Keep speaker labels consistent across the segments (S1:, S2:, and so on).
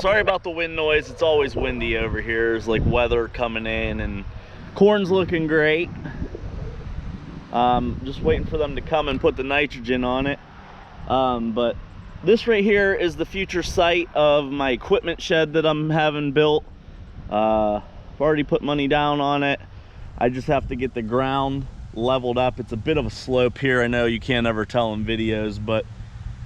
S1: Sorry about the wind noise. It's always windy over here. There's like weather coming in, and corn's looking great. Just waiting for them to come and put the nitrogen on it. But this right here is the future site of my equipment shed that I'm having built. I've already put money down on it. I just have to get the ground leveled up. It's a bit of a slope here. I know you can't ever tell in videos, but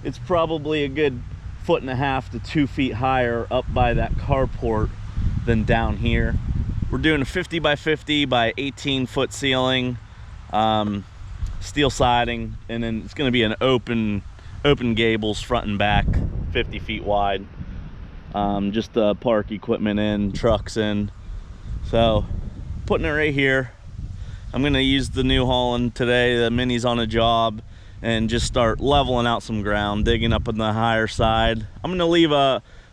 S1: it's probably a good 1.5 to 2 feet higher up by that carport than down here. We're doing a 50 by 50 by 18 foot ceiling, steel siding, and then it's going to be an open gables front and back, 50 feet wide. Just to park equipment in, trucks in. So putting it right here. I'm going to use the New Holland today. The Mini's on a job, and just start leveling out some ground, digging up on the higher side. I'm going to leave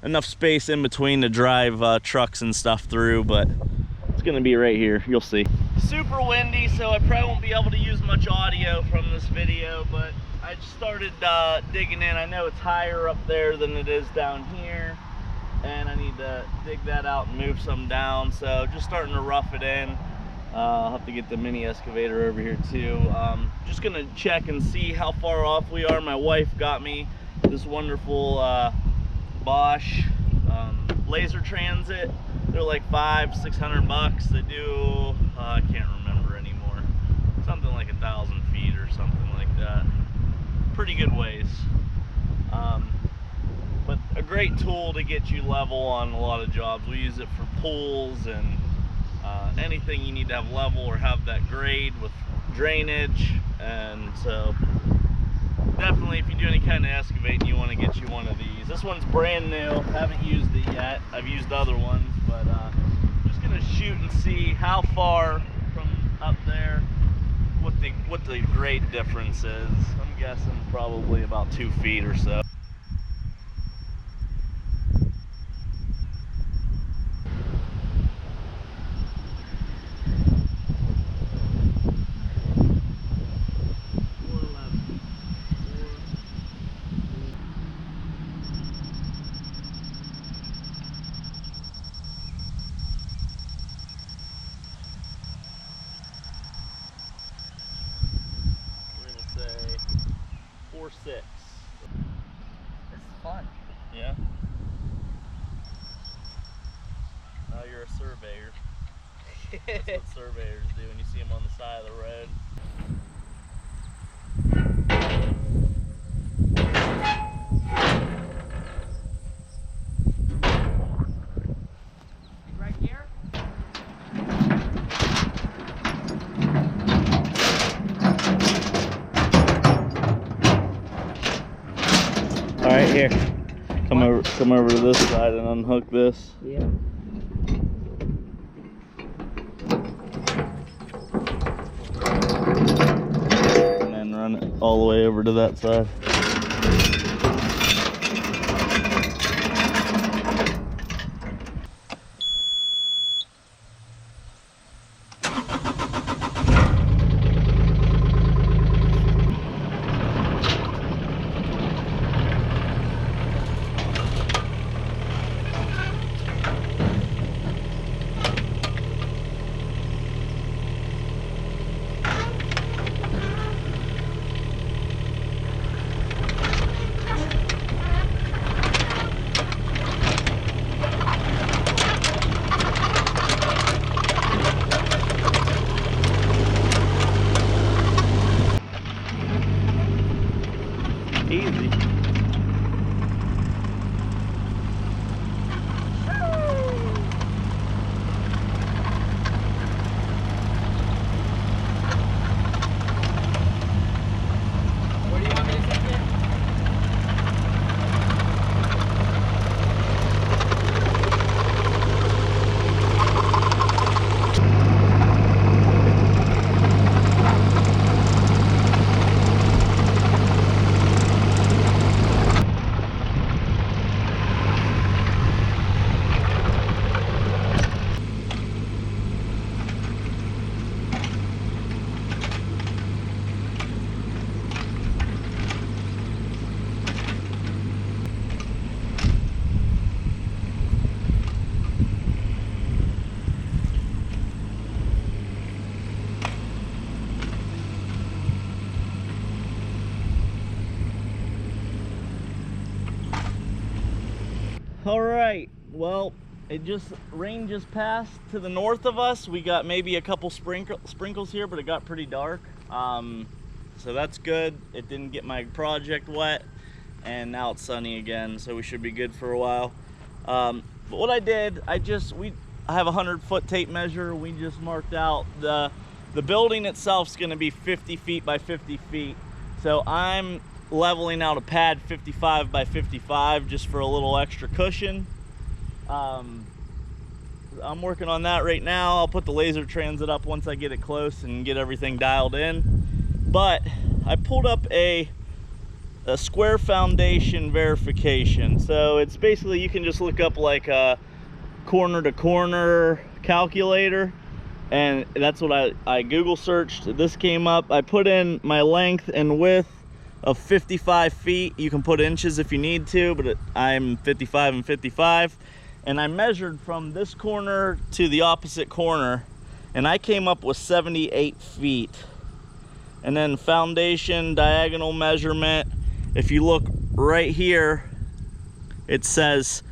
S1: enough space in between to drive trucks and stuff through, but it's going to be right here. You'll see. Super windy, so I probably won't be able to use much audio from this video, but I just started digging in. I know it's higher up there than it is down here, and I need to dig that out and move some down, so just starting to rough it in. I'll have to get the mini excavator over here too. Just gonna check and see how far off we are. My wife got me this wonderful Bosch laser transit. They're like $500-600 bucks. They do I can't remember anymore, something like 1,000 feet or something like that. Pretty good ways, but a great tool to get you level on a lot of jobs. We use it for pools and anything you need to have level or have that grade with drainage. And so definitely, if you do any kind of excavating, you want to get you one of these. This one's brand new, haven't used it yet. I've used other ones, but I'm just gonna shoot and see how far from up there, what the grade difference is. I'm guessing probably about 2 feet or so. Say 4.6.
S2: This is fun.
S1: Yeah. Now you're a surveyor. That's what surveyors do when you see them on the side of the road.
S2: Right here?
S1: All right, here. Come over to this side and unhook this.
S2: Yeah.
S1: And then run it all the way over to that side. All right, well, rain just passed to the north of us. We got maybe a couple sprinkles here, but it got pretty dark. So that's good. It didn't get my project wet, and now it's sunny again, so we should be good for a while. But what I did, I have a 100-foot tape measure. We just marked out the building itself is going to be 50 feet by 50 feet. So I'm leveling out a pad 55 by 55 just for a little extra cushion. I'm working on that right now. I'll put the laser transit up once I get it close and get everything dialed in. But I pulled up a square foundation verification. So it's basically, you can just look up like a corner to corner calculator, and that's what I Google searched. This came up. I put in my length and width of 55 feet. You can put inches if you need to, but I'm 55 and 55. And I measured from this corner to the opposite corner, and I came up with 78 feet. And then foundation diagonal measurement, if you look right here, it says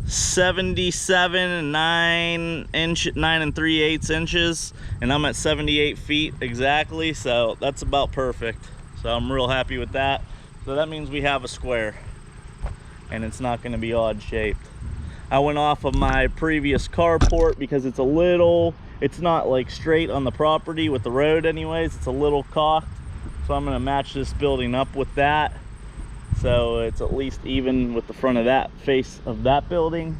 S1: 77 and 9 3/8 inches, and I'm at 78 feet exactly, so that's about perfect. So I'm real happy with that. So that means we have a square, and it's not going to be odd shaped. I went off of my previous carport because it's not like straight on the property with the road anyways. It's a little cocked. So I'm going to match this building up with that, so it's at least even with the front of that face of that building.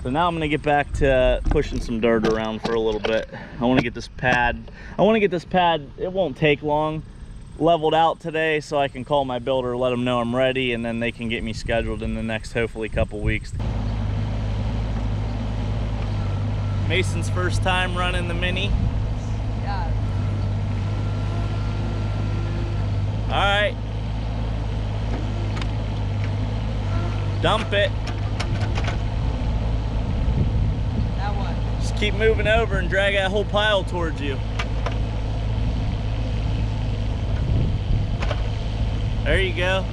S1: So now I'm going to get back to pushing some dirt around for a little bit. I want to get this pad, it won't take long, leveled out today, so I can call my builder, let them know I'm ready, and then they can get me scheduled in the next hopefully couple weeks. Mason's first time running the Mini.
S2: Yeah.
S1: All right. Dump it.
S2: That one.
S1: Just keep moving over and drag that whole pile towards you. There you go.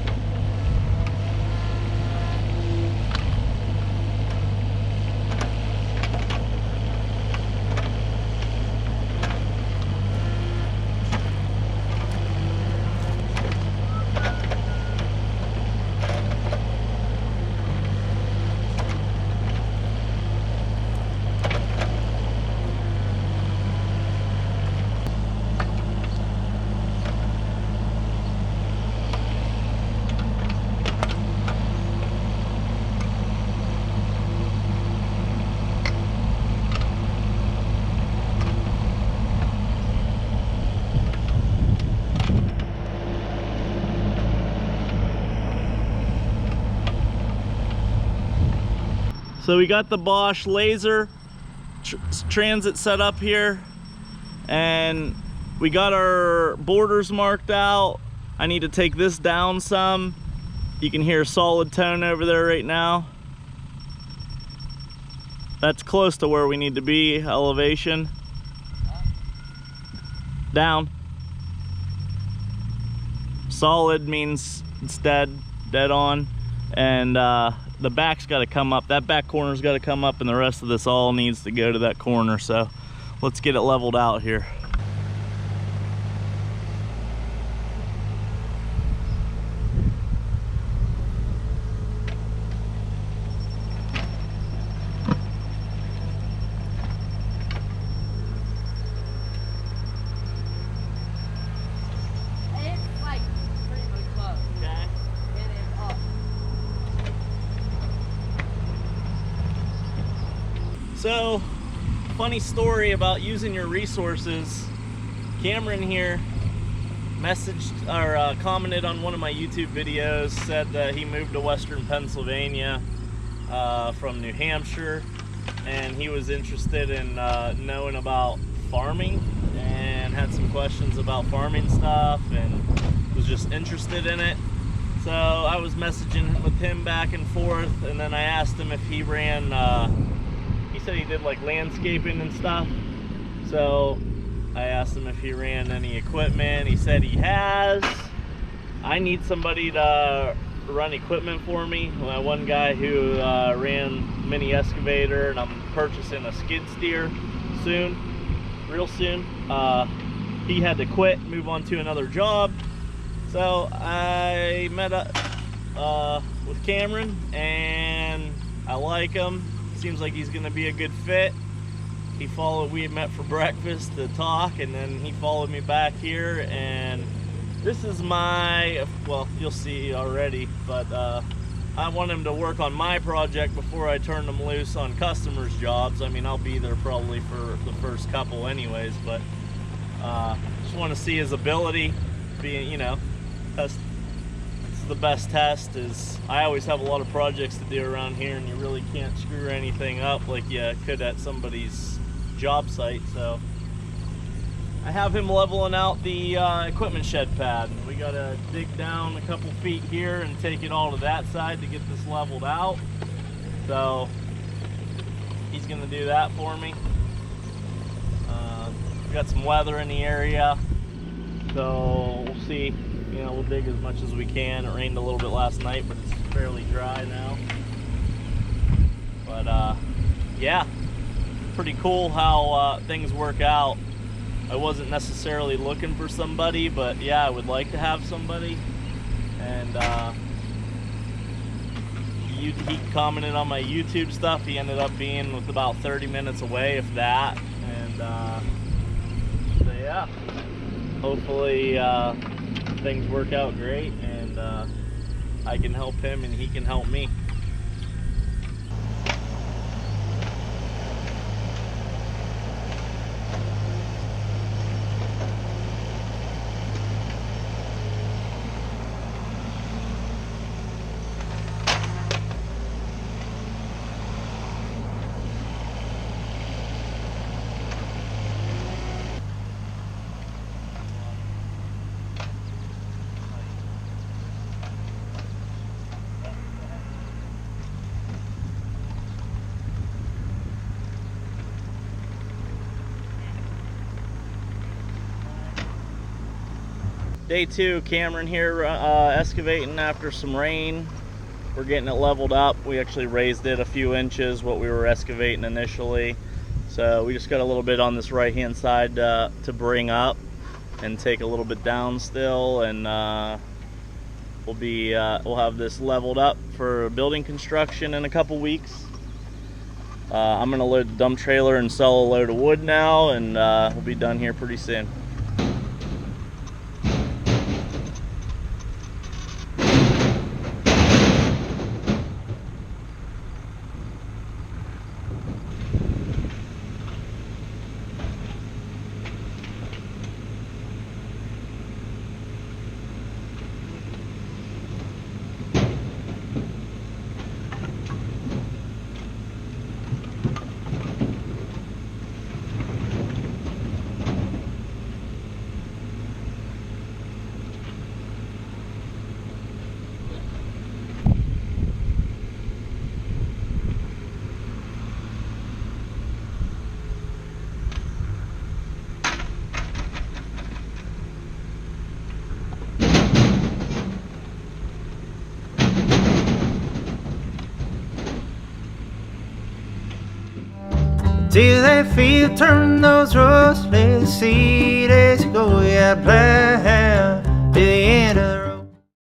S1: So we got the Bosch laser transit set up here, and we got our borders marked out. I need to take this down some. You can hear solid tone over there right now. That's close to where we need to be, elevation. Down. Solid means it's dead on. And the back's got to come up. That back corner's got to come up, and the rest of this all needs to go to that corner. So let's get it leveled out here.
S2: It's like pretty much close.
S1: Okay.
S2: It is up.
S1: So, funny story about using your resources. Cameron here messaged or commented on one of my YouTube videos, said that he moved to Western Pennsylvania from New Hampshire, and he was interested in knowing about farming and had some questions about farming stuff and was just interested in it. So I was messaging with him back and forth, and then I asked him if he ran, he said he did like landscaping and stuff. So I asked him if he ran any equipment. He said he has. I need somebody to run equipment for me. My one guy who ran mini excavator, and I'm purchasing a skid steer soon, real soon. He had to quit, move on to another job. So I met up with Cameron, and I like him. Seems like he's gonna be a good fit. We had met for breakfast to talk, and then he followed me back here, and this is my, well, you'll see already, but I want him to work on my project before I turn him loose on customers' jobs. I mean, I'll be there probably for the first couple anyways, but just want to see his ability. Being, you know, it's the best test. Is I always have a lot of projects to do around here, and you really can't screw anything up like you could at somebody's job site. So I have him leveling out the equipment shed pad. We gotta dig down a couple feet here and take it all to that side to get this leveled out. So he's gonna do that for me. We've got some weather in the area, so we'll see. You know, we'll dig as much as we can. It rained a little bit last night, but it's fairly dry now. But yeah, pretty cool how things work out. I wasn't necessarily looking for somebody, but yeah, I would like to have somebody. And he commented on my YouTube stuff. He ended up being with about 30 minutes away, if that. And so yeah, hopefully things work out great, and I can help him and he can help me. Day 2, Cameron here excavating after some rain. We're getting it leveled up. We actually raised it a few inches what we were excavating initially. So we just got a little bit on this right hand side to bring up and take a little bit down still, and we'll have this leveled up for building construction in a couple weeks. I'm gonna load the dump trailer and sell a load of wood now, and we'll be done here pretty soon.
S3: Till they feel turn those rostless cities go, yeah, play